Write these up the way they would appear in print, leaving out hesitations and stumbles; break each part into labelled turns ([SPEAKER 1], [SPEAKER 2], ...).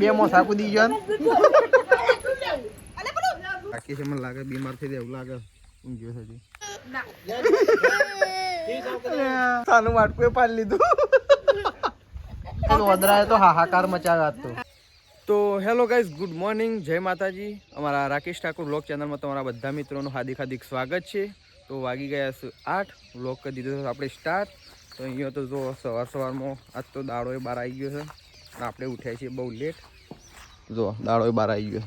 [SPEAKER 1] બે મોસા કૂદી ગયો બાકી છે મને લાગે બીમાર થઈ જાય એવું લાગે ઊંઘ્યો છે સાનું વાટકું પાડી લીધું વદરાએ તો હાહાકાર મચાવ્યા તો હેલો ગાઈઝ ગુડ મોર્નિંગ જય માતાજી અમારા રાકેશ ઠાકુર વ્લોગ ચેનલમાં તમારા બધા મિત્રોનું હાર્દિક સ્વાગત છે તો વાગી ગયા છે 8 વ્લોગ કરી દીધો આપણે સ્ટાર્ટ તો અહીંયા તો જો સવારમાં આજ તો દાડો બહાર આવી ગયો છે અને આપણે ઉઠ્યા છીએ બહુ લેટ જો દાડો બહાર આવી ગયો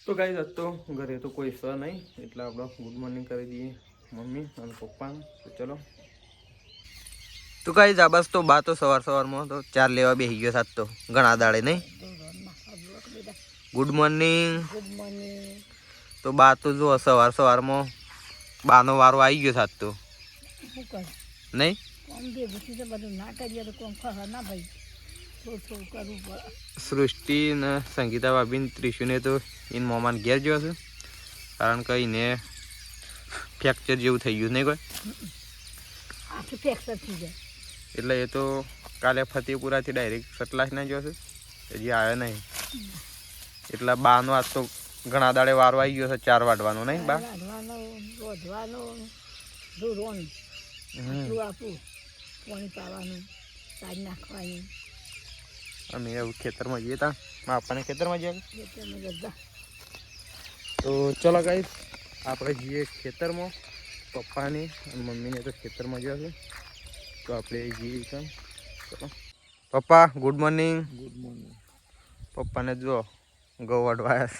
[SPEAKER 1] તો ગાઈઝ આજ તો ઘરે તો કોઈ સ નહીં એટલે આપણે ગુડ મોર્નિંગ કરી દઈએ મમ્મી અને પપ્પાને તો ચલો તો ગાઈઝ આ બસ તો બા તો સવારમાં તો ચાર લેવા બેસી ગયો સાત તો ઘણા દાડે નહીં ગુડ મોર્નિંગ તો બા તો જો સવારમાં બાનો વારો આવી ગયો સાત તો નહીં સૃષ્ટિ ને સંગીતા ભાભી ત્રિશુને તો એને મોમાન ઘેર ગયો છે કારણ કે એને ફ્રેક્ચર જેવું થઈ ગયું નહીં કોઈ એટલે એ તો કાલે ફતેપુરાથી ડાયરેક્ટ સતલાસ ના ગયો છે હજી આવ્યો નહીં એટલે બાનો આજ તો ઘણા દાડે વારો આવી ગયો છે 4 વાટવાનો નહીં બા અમે એવું ખેતરમાં જઈએ તા આપણને ખેતરમાં જઈએ તો ચલો ગાઈસ આપણે જઈએ ખેતરમાં પપ્પાને અને મમ્મીને તો ખેતરમાં ગયા છે તો આપણે જઈએ ચલો પપ્પા ગુડ મોર્નિંગ પપ્પાને જો ઘઉં વાટવાયા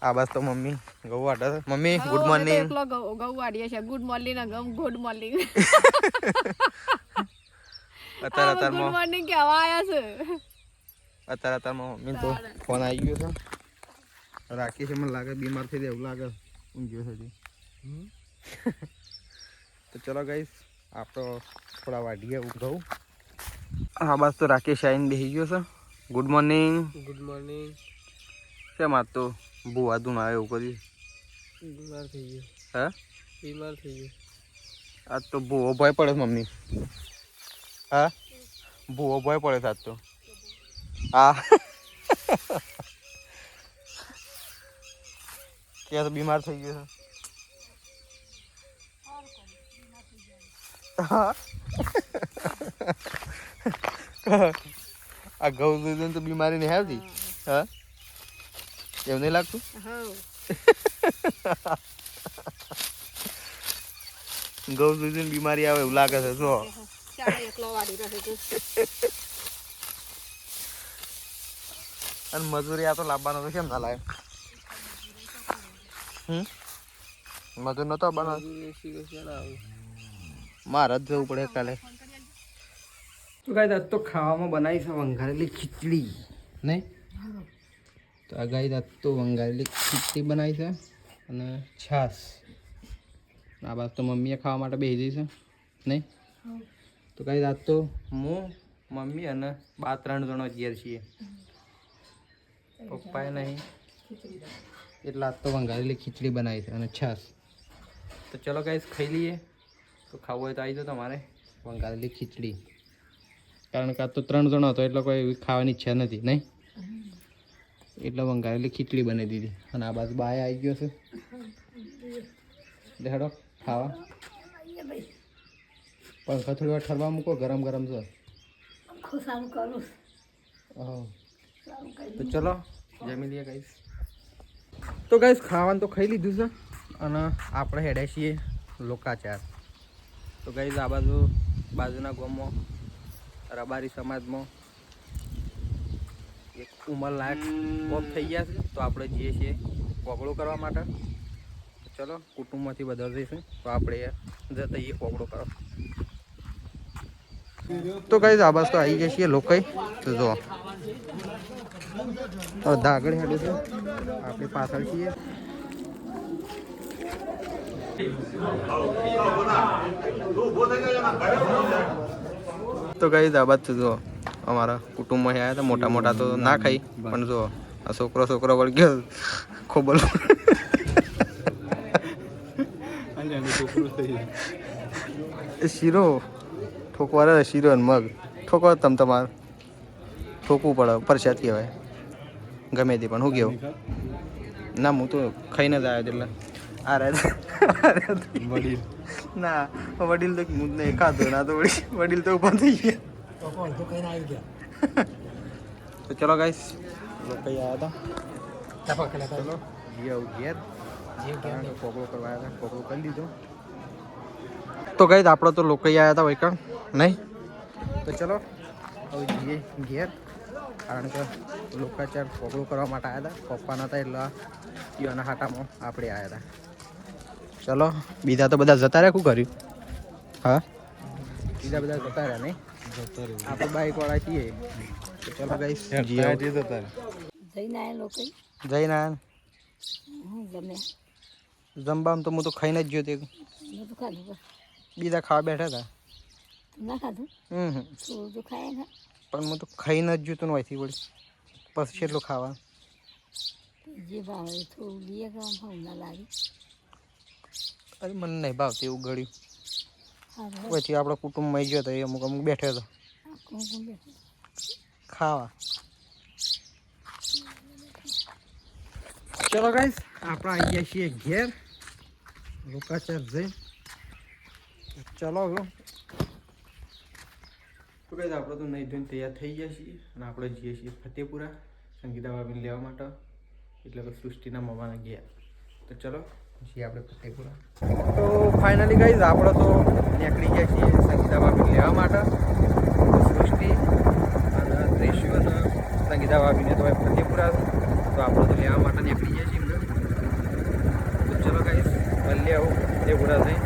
[SPEAKER 1] આ બસ તો મમ્મી ઘઉં વાટે છે મમ્મી ગુડ મોર્નિંગ
[SPEAKER 2] ઘઉં વાડીએ છે ગુડ મોર્નિંગ ગુડ મોર્નિંગ અત્યારે કેવા આયા છે
[SPEAKER 1] અત્યારમાં મમ્મી તો ફોન આવી ગયો છે રાખી છે મને લાગે બીમાર થઈ જાય એવું લાગે ઊંઘ્યો છે તો ચલો ગાઈસ આપણે થોડા વાડીએ ઘઉં હા બસ તો રાકેશ આવીને બેસી ગયો છે ગુડ મોર્નિંગ કેમ આજ તો બુઆ દુન આવે એવું કર્યું બીમાર થઈ ગયો આજ તો બુઓ ભય પડે મમ્મી હા બુઓ ભય પડે આજ તો હા ક્યાં તો બીમાર થઈ ગયો છે આ ઘઉં દૂધ તો બીમારી નહીં આવતી હા એવું નહીં લાગતું ઘઉં દૂધ બીમારી આવે એવું લાગે છે જો અને મજૂરી આ તો લાવવાનો તો કેમ ના લાગે મજૂર નતો બનાવ મારે જ જવું પડે કાલે તો ગાય આજ તો ખાવામાં બનાવી છે વંઘારેલી ખીચડી નહીં તો આ ગાય આજ તો વંઘારેલી ખીચડી બનાવી છે અને છાશ આ બાદ તો મમ્મીએ ખાવા માટે બેસી દઈ છે નહીં તો ગાય આજ તો હું મમ્મી અને બા 3 જણો ઘેર છીએ પપ્પાએ નહીં એટલે આજ તો વંઘારેલી ખીચડી બનાવી છે અને છાશ તો ચલો ગાઈસ ખાઈ લઈએ તો ખાવું હોય તો આવી જાઓ તમારે વંઘારેલી ખીચડી કારણ કે આ તો 3 જણો હતો એટલે કોઈ એવી ખાવાની ઈચ્છા નથી નહીં એટલે વંઘારેલી ખીચડી બનાવી દીધી અને આ બાજુ બાય આવી ગયો છે દેખાડો ખાવા પંખા થોડી વાર ઠરવા મૂકો ગરમ ગરમ છે તો ચલો જમી લઈએ ગાઈસ તો ગાઈસ ખાવાનું તો ખાઈ લીધું છે અને આપણે હેડ્યા છીએ લોકાચાર તો ગાઈસ આ બાજુના ગામમાં રબારી સમાજમાં એક ઉંમરલાયક ઓફ થઈ ગયા છે તો આપણે જઈએ છીએ કોગળો કરવા માટે ચલો કુટુંબમાંથી બધા જઈશું તો આપણે જતા જઈએ કોગળો કરવા તો ગાઈસ આ બાજુ તો આવી ગયા છીએ લોકાઈ તો જો આગળ હેડું છે આપણે પાછળ છીએ તો કઈ આ બાદ જો અમારા કુટુંબમાં આવ્યા હતા મોટા મોટા તો ના ખાઈ પણ જો આ છોકરો વળગ્યો ખોબલ શીરો ઠોકવા શીરો ને મગ ઠોકવા તમારે ઠોકવું પડે પરસાદ કહેવાય ગમે તે પણ હું કેવું ના હું તો ખાઈને જ આવ્યો એટલે આ વડીલ ના વડીલ તો હું જ નહીં ખાધો ના તો વડીલ તો ઉભા થઈ ગયા તો ચલો ગાઈસ લોકો આવ્યા હતા ચલો ઘેર પોકળો કરવા આવ્યા હતા પોકળો કરી લીધો તો ગાઈસ આપણે તો લોકો આવ્યા હતા વૈકણ નહીં તો ચલો હવે જઈએ ઘેર કારણ કે લોકાચાર પોકળો કરવા માટે આવ્યા હતા પપ્પાના હતા એટલે એના હાટામાં આપણે આવ્યા હતા ચલો બીજા તો બધા જતા રહ્યા શું કર્યું હા બીજા બધા જતા રહ્યા નહીં આપણે બાઈક વાળા છીએ તો ચલો ગાઈસ જઈને આવ્યા લોકો જઈને આવ્યા જમવામાં તો હું તો ખાઈને જ ગયો તે બીજા ખાવા બેઠા હતા
[SPEAKER 2] ના ખાધું તો ખાય
[SPEAKER 1] પણ હું તો ખાઈને જ જોતો નહોતી વળી પછી કેટલું ખાવા
[SPEAKER 2] જે ભાવે થોડું લઈએ ખાવા ના લાગે
[SPEAKER 1] અરે મને નહીં ભાવતું એવું ગળ્યું પછી આપણા કુટુંબમાં ગયો હતો એ અમુક અમુક બેઠો હતો ખાવા ચલો ગાઈસ આપણે આવી ગયા છીએ ઘેર લોકાચાર જઈ ચલો હવે તો ગાઈસ આપણે તો નહીં ધોઈને તૈયાર થઈ ગયા છીએ અને આપણે જઈએ છીએ ફતેપુરા સંગીતા ભાભીને લેવા માટે એટલે કે સૃષ્ટિના મમ્માના ગયા તો ચલો છીએ આપણે ફતેપુરા તો ફાઇનલી ગાઈસ આપણે તો નીકળી ગયા છીએ સંગીતા ભાભીને લેવા માટે સૃષ્ટિ અને ત્રેશુ અને સંગીતા ભાભીને તો ફતેપુરા તો આપણે તો લેવા માટે નીકળી ગયા છીએ તો ચલો ગાઈસ મળીએ આવું ફતેપુરા થઈ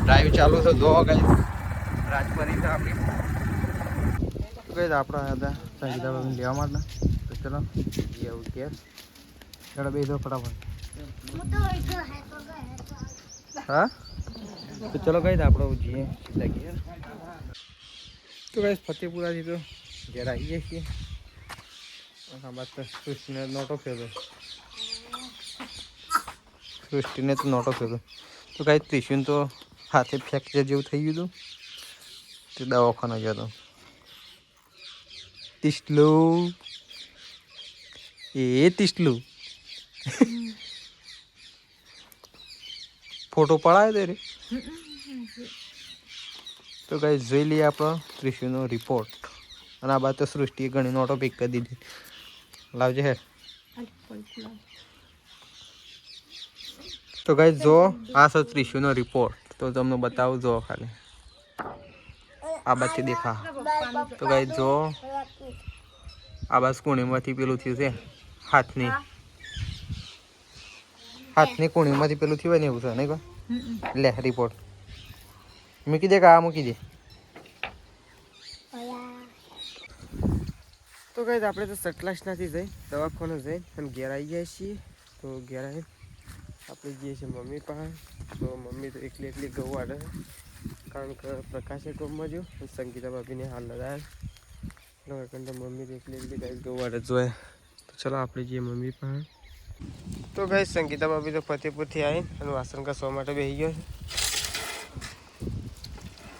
[SPEAKER 1] ડ્રાઈવ ચાલુ છે જો ગાઈસ રાજપરી છે આપણી કઈ આપણે હતા સંગીતા ભાભીને લેવા માટે તો ચલો જઈએ આવું ઘેર ચલો બે દો ફટાફટ હા તો ચલો ગઈ આપણે જઈએ સીધા ઘેર તો ગઈ ફતેપુરાથી તો ઘેર આવી જઈએ છીએ આ બાદ તો સૃષ્ટિને નોટો ફેરતો સૃષ્ટિને તો નોટો ફેરતો તો કાંઈ ત્રિશુને તો હાથે ફ્રેક્ચર જેવું થઈ ગયું હતું તે દવાખાને ગયો હતો તિસલું એ તિસલું ફોટો પડાયો તે રે તો ગાઈસ જોઈ લઈએ આપણો ત્રિશુનો રિપોર્ટ અને આ બાદ તો સૃષ્ટિએ ઘણી નોટો પિક કરી દીધી લાવજે હે તો ગાઈસ જો આ છે ત્રિશુનો રિપોર્ટ તો તમને બતાવું જો ખાલી આ બાજથી દેખા તો ગાઈસ જો આ બાજુ કોણીમાંથી પેલું થયું છે હાથની કોણીમાંથી પેલું થયું હોય ને એવું છે નહીં કોઈ લે રિપોર્ટ મૂકી દે કે આ મૂકી દે તો કઈ આપણે તો સટલાસનાથી જઈ દવાખાને જઈ અને ઘેર આવી ગયા છીએ તો ઘેર આવી આપણે જઈએ છીએ મમ્મી પાસે તો મમ્મી તો એકલી ઘઉં વાળે કારણ કે પ્રકાશે કોમમાં જો સંગીતા ભાભીને હાલ લગાવ્યા એટલે મમ્મી તો એકલી ગાય ઘઉં વાળે જોઈએ તો ચલો આપણે જઈએ મમ્મી પાસે તો ગાય સંગીતા ભાભી તો ફતેપુરથી આવી અને વાસણ ઘસવા માટે બેસી ગયો છે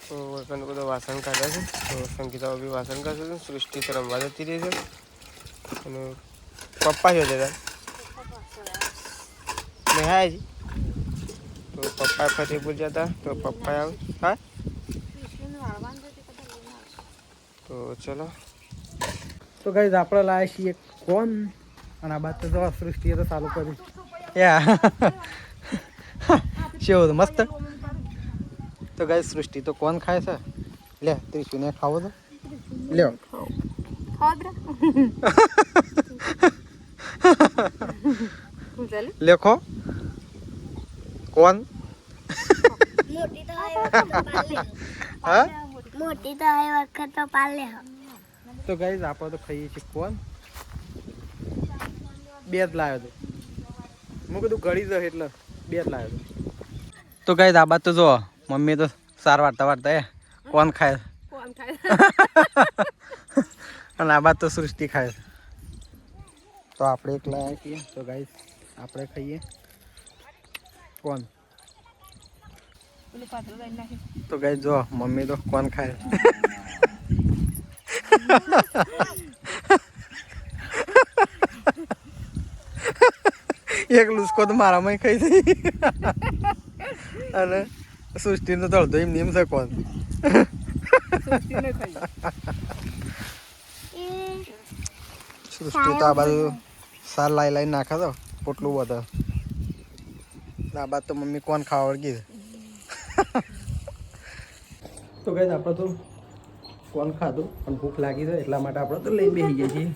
[SPEAKER 1] તો વળકણ બધા વાસણ કાઢ્યા છે તો સંગીતા ભાભી વાસણ કાઢે છે સૃષ્ટિ તો રમવા જતી રહી છે અને પપ્પા છે દાદા હાજી તો પપ્પા ફતેપુર જતા તો પપ્પા આવે હા તો ચલો તો ગાઈઝ આપણે લાવ્યા છીએ કોણ અને આ બાદ તો જો સૃષ્ટિએ તો ચાલુ કર્યું કેવું મસ્ત તો ગાઈઝ સૃષ્ટિ તો કોણ ખાય છે લે ત્રિશુને ખાવો તો લ્યો લેખો કોણ
[SPEAKER 2] મોટી તો આ વખત તો પાલે
[SPEAKER 1] તો ગાઈઝ આપણે તો ખાઈએ છીએ કોણ બે જ લાવ્યો હતો હું કીધું ગળી દો એટલે બે જ લાવ્યો હતો તો ગાઈઝ આ બાદ તો જો મમ્મી તો સાર વાર્તા એ કોણ ખાય અને આ બાદ તો સૃષ્ટિ ખાય તો આપણે એક લાવ્યા છીએ તો ગાઈઝ આપણે ખાઈએ કોણ તો ગાઈઝ જો મમ્મી તો કોણ ખાય એક લુસ્કો તો મારામાં ખાઈ થઈ અને સૃષ્ટિનો તળતો એમ નિયમ છે કોણ સૃષ્ટિ તો આ બાજુ સાર લાઈ નાખે તો પોટલું બધે આ બાદ તો મમ્મી કોણ ખાવા વળગી તો કઈ આપણે તો કોણ ખાધું પણ ભૂખ લાગી છે એટલા માટે આપણે તો લઈ બેસી જઈએ છીએ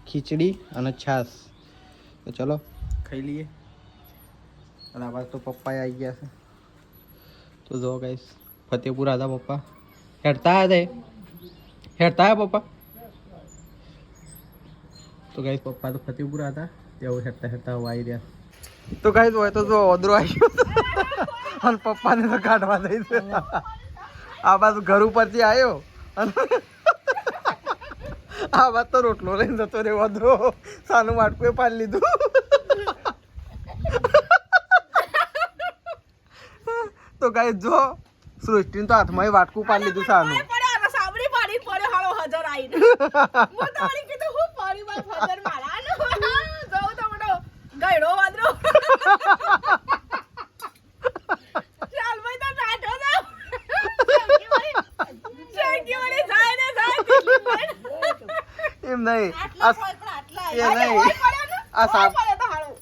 [SPEAKER 1] ખીચડી અને છાશ તો ચલો ખાઈ લઈએ અને આ બાજુ તો પપ્પા આવી ગયા છે તો જો ગાઈસ ફતેપુર હતા પપ્પા હેડતા હતા પપ્પા તો ગાઈસ પપ્પા તો ફતેપુર હતા તેઓ હેડતા આવી રહ્યા તો ગાઈસ હોય તો જો ઓદરો આવ્યો અને પપ્પાને તો કાઢવા દઈ દે આ બાજુ ઘર ઉપરથી આવ્યો અને આ વાત તો રોટલો લઈને જતો રે ઓદરો સાનું વાટકું પાડી લીધું તો ગાઈસ જો સૃષ્ટિને તો હાથમાં વાટકું પાડી લીધું સાનું
[SPEAKER 3] સાબડી પાડી પડે હાલો હજર આઈને હું તારી કીધું હું પાડી માં ફજર મારા નો જાવ તો મોટો ગયડો વાદરો ચાલ ભાઈ તો નાટો જાવ શેકી વળી જાય ને જાય
[SPEAKER 1] એમ નહીં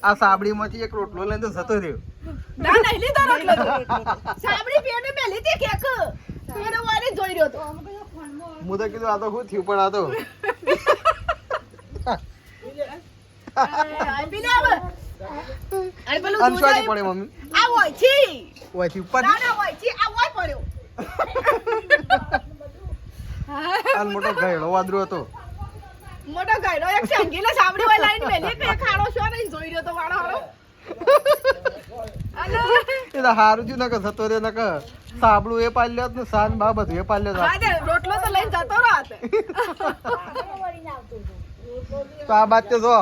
[SPEAKER 1] આ સાબડીમાંથી એક રોટલો લઈને જતો રહ્યો
[SPEAKER 3] ના નહીં લીધો રોટલો તો સાબડી પેને મેલી તે કેક પેને વારે જોઈ રહ્યો તો
[SPEAKER 1] હું તો કીધું આ તો શું થયું પણ આ તો અનસ્વાદી પડે મમ્મી
[SPEAKER 3] આ હોય છે
[SPEAKER 1] ઓયથી ઉપર
[SPEAKER 3] ના હોય છે આ હોય પડ્યો
[SPEAKER 1] આ મોટો ગયડો વાદરો હતો
[SPEAKER 3] મોટો ગાયડો એક સંગીલે સાબડી વાળી લાઈન મેલી કે ખાડો છો ને જોઈ રહ્યો તો વાળો હાલો
[SPEAKER 1] એ તો હારું થયું ને કે જતો રે ને કે સાબડું એ પાલ્યો ને સાન બા બધું એ પાલ્યો
[SPEAKER 3] હા તે રોટલો તો લઈને જતો રાત
[SPEAKER 1] તો આ બાદ તો જો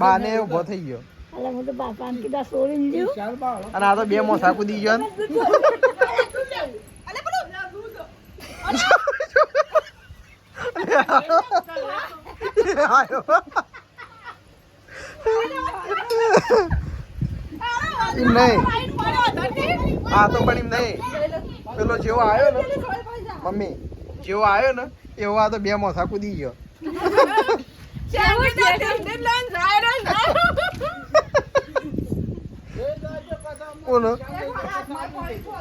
[SPEAKER 1] બાને ઉભો થઈ ગયો
[SPEAKER 2] અલા હું તો બાપાને કીધા સોરીને દઉં
[SPEAKER 1] અને આ તો બે મોસા કૂદી ગયો ને
[SPEAKER 3] અલે બોલો
[SPEAKER 1] એમ નહીં આ તો પણ એમ નહીં પેલો જેવો આવ્યો ને મમ્મી જેવો આવ્યો ને એવો આ તો બે મોસા કૂદી ગયો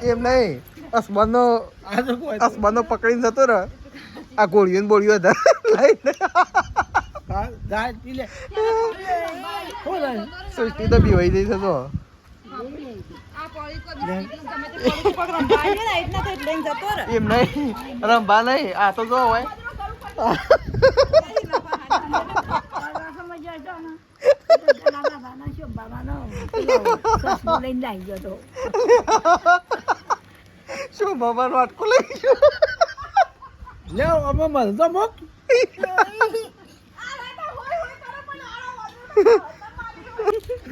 [SPEAKER 1] એમ નહીં અસબાનો પકડીને જતો ને આ ગોળીઓ ને બોળીઓ હતા સૃષ્ટિ તો બીવાઈ જઈ છે તો એમ નહીં રંભા નહીં આ તો જો હોય શું બાબા નો આટકો લઈ ગયો અમે મળતો મોક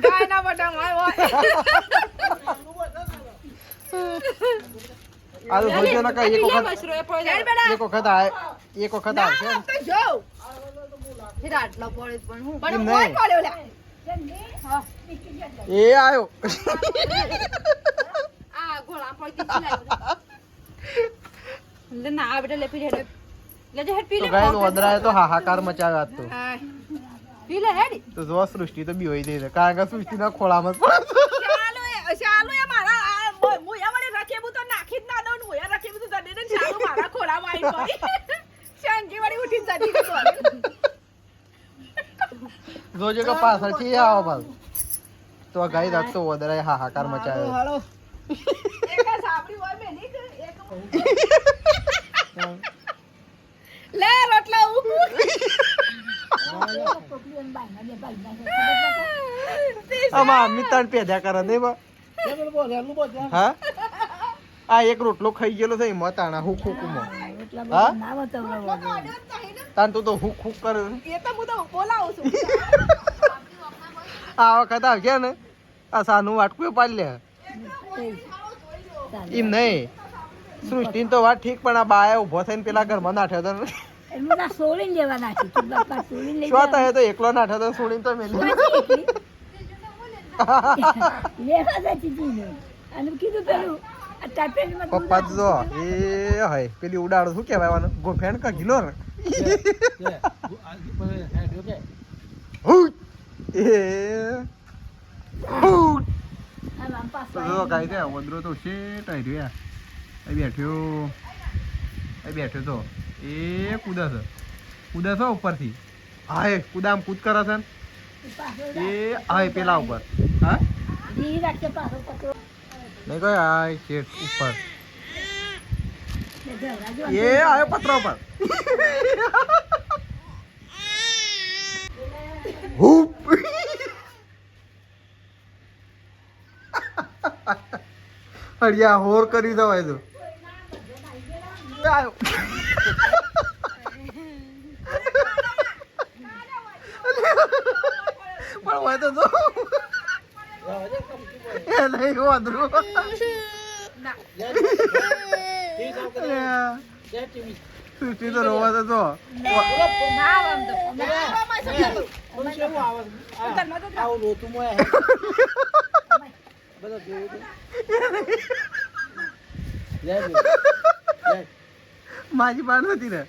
[SPEAKER 3] ગાયના બટન આવ્યો
[SPEAKER 1] આ તો જોજો ને કઈ એક વખત આવશે
[SPEAKER 3] તો જો આટલો પડે પણ હું પણ કોઈ પડ્યો લે
[SPEAKER 1] એ આયો
[SPEAKER 3] આ ગોળા પડતી લે ના આ બેટા લે પી હેડ લે જે હેડ પી
[SPEAKER 1] તો
[SPEAKER 3] લે
[SPEAKER 1] ગાય ઓદરાએ તો હાહાકાર મચાવ્યો આજ તો
[SPEAKER 3] પી લે હેડ
[SPEAKER 1] તો જો સૃષ્ટિ તો બીવાઈ જઈ છે કારણ કે સૃષ્ટિના ખોળામાં
[SPEAKER 3] ચાલો એ મારા મોયા વડે રખેબુ તો નાખી જ ના દઉં મોયા રખેબુ તો જડે ને ચાલો મારા ખોળામાં આવી પડી શાંતિ વાળી ઉઠી જતી તો
[SPEAKER 1] જોજો કે પાછળથી આવો પાછો તો આ ગાય રાખતો ઓદરાએ હાહાકાર મચાવ્યો
[SPEAKER 3] હાલો એક સાબડી હોય મેલી એક લે રોટલા
[SPEAKER 1] આમાં મિતાન પેદા કરે ને બા હા આ એક રોટલો ખાઈ ગયેલો છે એમાં તાણા હુક હુકમાં હા તાન તું તો હુક હુક કરે
[SPEAKER 3] એ તો હું તો બોલાવું છું
[SPEAKER 1] આ વખત આવશે ને આ સાનું વાટકું પાડી લે એમ નહીં સૃષ્ટિને તો વાત ઠીક પણ આ બાએ ઉભો થઈને પેલા ઘરમાં નાઠ્યો હતો
[SPEAKER 2] એટલે બધા સોળીને લેવા નાખી તું બાપા સોળીને લઈ
[SPEAKER 1] શું થાય તો એકલો નાઠો તો છોડીને તો મેલી
[SPEAKER 2] લેવા જતી હતી ને અને કીધું પેલું આ તપેલીમાં દૂધ
[SPEAKER 1] પપ્પા જો એ હોય પેલી ઉડાડો શું કહેવાય ગોફેણ કા ગિલો ને હુટ એ હુટ
[SPEAKER 2] આમ આમ પાછું
[SPEAKER 1] તો જો કાઈ દે વદરો તો શેટ આઈ રહ્યો અહીં બેઠો તો એ કૂદા છે ઉપરથી હાય કૂદામ કૂદ કરે છે ને.
[SPEAKER 2] પાછો
[SPEAKER 1] એ હાય પેલા ઉપર હા
[SPEAKER 2] જી રાખે પાછો પકડો
[SPEAKER 1] નહીં કોઈ હાય શેટ ઉપર
[SPEAKER 2] ને ઘરના જો
[SPEAKER 1] એ આયો પતરા ઉપર હુપ હડિયા હોર કરી દવાય તો આયો પણ હોય તો જો એ નહીં વાંદરું સૃષ્ટિ તો રોવા તો જો
[SPEAKER 3] ના આમ તો ના
[SPEAKER 1] માજી પાડ નથી ને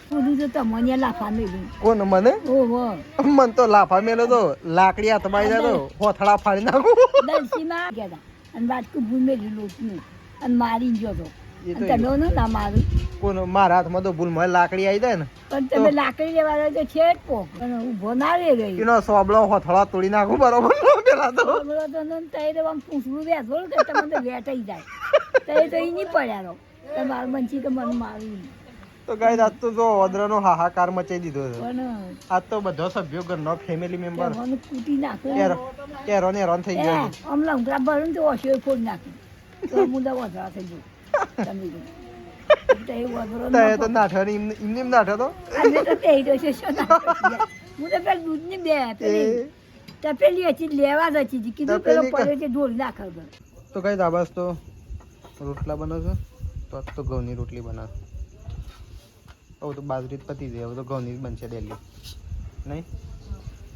[SPEAKER 2] બધું તો તમને લાફા મેલું
[SPEAKER 1] કોણ મને
[SPEAKER 2] ઓહો
[SPEAKER 1] મન તો લાફા મેલો તો લાકડી હાથમાં આવી જાય તો હોથડા ફાડી નાખું
[SPEAKER 2] દલસીમાં ગયા હતા અને બાટકું ભૂલ મેળ્યું લોટનું અને મારી ગયો તો
[SPEAKER 1] એ તો
[SPEAKER 2] અને તમે ના મારું
[SPEAKER 1] કોણ મારા હાથમાં તો ભૂલ મને લાકડી આવી જાય ને
[SPEAKER 2] પણ તમે લાકડી લેવા જાય તો છેક પોક અને ઊભો ના રે ગઈ
[SPEAKER 1] એનો સોબળો હોથડા તોડી નાખું બરોબર પેલા તો
[SPEAKER 2] બગડો તો નન તઈ તો આમ પૂછવું બેસો કે તમને તો વેટાઈ જાય તઈ તો ઈ નહીં પડ્યા રહો તમારું મંચી તો મને મારું
[SPEAKER 1] તો ગાઈસ આજ તો જો ઓદરાનો હાહાકાર મચાઈ દીધો છે
[SPEAKER 2] પણ
[SPEAKER 1] આજ તો બધો સભ્યો ઘરનો ફેમિલી મેમ્બર
[SPEAKER 2] મને કૂટી નાખો
[SPEAKER 1] હેરાન હેરાન થઈ ગયો છે.
[SPEAKER 2] આમ લંગડા ભરું ને તો ઓશિયો ફોડ નાખી તો મુદા વધરા થઈ ગયું તમે તો એ વધરો
[SPEAKER 1] તો એ તો નાઠો ને એમને એમ નાઠો તો
[SPEAKER 2] અને તો તે તો છે શું નાખી હું તો પેલા દૂધની બે પેલી તપેલી હતી લેવા જ હતી કીધું પેલો
[SPEAKER 1] તપેલી
[SPEAKER 2] પડે છે ઢોળી નાખો
[SPEAKER 1] તો ગાઈસ આ બસ તો રોટલા બનાવશો તો આજ તો ઘઉંની રોટલી બનાવ હવે તો બાજરી જ પતી જાય હવે તો ઘઉંની જ બનશે ડેલી નહીં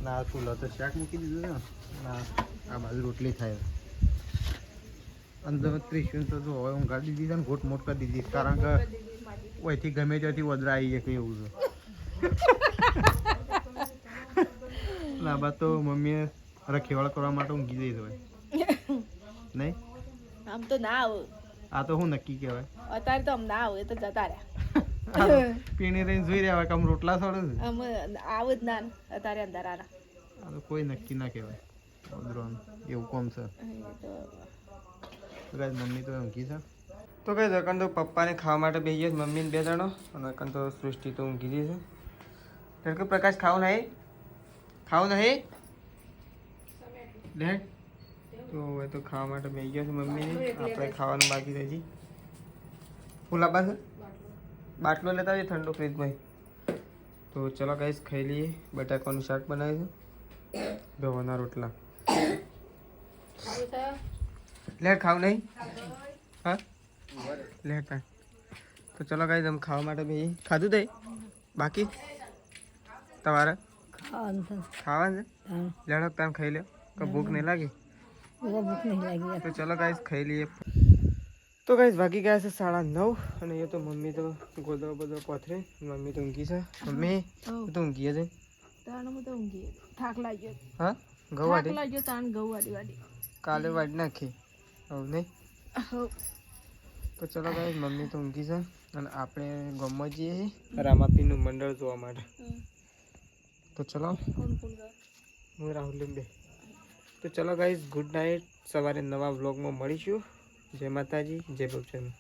[SPEAKER 1] ના ચૂલો તો શાક મૂકી દીધું છે ના આ બાજુ રોટલી થાય અંદર ત્રિશુલ તો જો હવે હું ગાડી દીધી ને ઘોટ મોટ કરી દીધી કારણ કે ઓયથી ગમે ત્યાંથી વદરા આવી જાય કંઈ એવું છે ના બા તો મમ્મીએ રખેવાળ કરવા માટે ઊંઘી જઈ હોય નહીં
[SPEAKER 3] આમ તો ના આવું
[SPEAKER 1] આ તો હું નક્કી કહેવાય
[SPEAKER 3] અત્યારે તો આમ ના આવું એ તો જતા રહ્યા
[SPEAKER 1] પીણી રહીને જોઈ રહ્યા હોય કે આમ રોટલા છોડે છે
[SPEAKER 3] આમ આવું જ ના અત્યારે અંધારાના
[SPEAKER 1] આ તો કોઈ નક્કી ના કહેવાય વદરાનું એવું કોમ છે તો ગાઈસ મમ્મી તો ઊંઘી છે તો ગાઈસ અકન તો પપ્પાને ખાવા માટે બેસી ગયા છે મમ્મીને બે જણો અને અકન તો સૃષ્ટિ તો ઊંઘી ગઈ છે કે પ્રકાશ ખાવું નહીં લે તો હવે તો ખાવા માટે બેસી ગયા છે મમ્મીને આપણે ખાવાનું બાકી છે હજી ફૂલાબા છે બાટલો લેતા આવીએ ઠંડો ફ્રીજમાં તો ચલો ગાઈસ ખાઈ લઈએ બટાકાનું શાક બનાવ્યું છે ગવાના રોટલા લેટ ખાવ નહીં હા લેટ તો ચલો ગાઈસ અમે ખાવા માટે બેસી ખાધું તે બાકી તમારે
[SPEAKER 2] ખાવાનું છે
[SPEAKER 1] ખાવાનું છે
[SPEAKER 2] હા
[SPEAKER 1] લેડો તમે ખાઈ લો કે ભૂખ નહીં લાગી
[SPEAKER 2] ભૂખ નહીં લાગી
[SPEAKER 1] તો ચલો ગાઈસ ખાઈ લઈએ તો ગાઈસ વાગી ગયા છે 9:30 અને એ તો મમ્મી તો ગોદડો બધો કોથરે મમ્મી તો ઊંઘી છે મમ્મી તું તો ઊંઘી છે
[SPEAKER 3] તાણ હું તો ઊંઘી થાક લાગ્યો
[SPEAKER 1] હા ઘઉં
[SPEAKER 3] થાક
[SPEAKER 1] વાટી
[SPEAKER 3] લાગ્યો તાણ ઘઉં વાડી
[SPEAKER 1] કાલે વાટી નાખી હવે નહીં તો ચલો ગાઈસ મમ્મી તો ઊંઘી છે અને આપણે ગામમાં જઈએ છીએ રામાપીનું મંડળ જોવા માટે તો ચલો હું રાહુલ બે તો ચલો ગાઈસ ગુડ નાઇટ સવારે નવા વ્લોગમાં મળીશું જય માતાજી જય બચ્ચન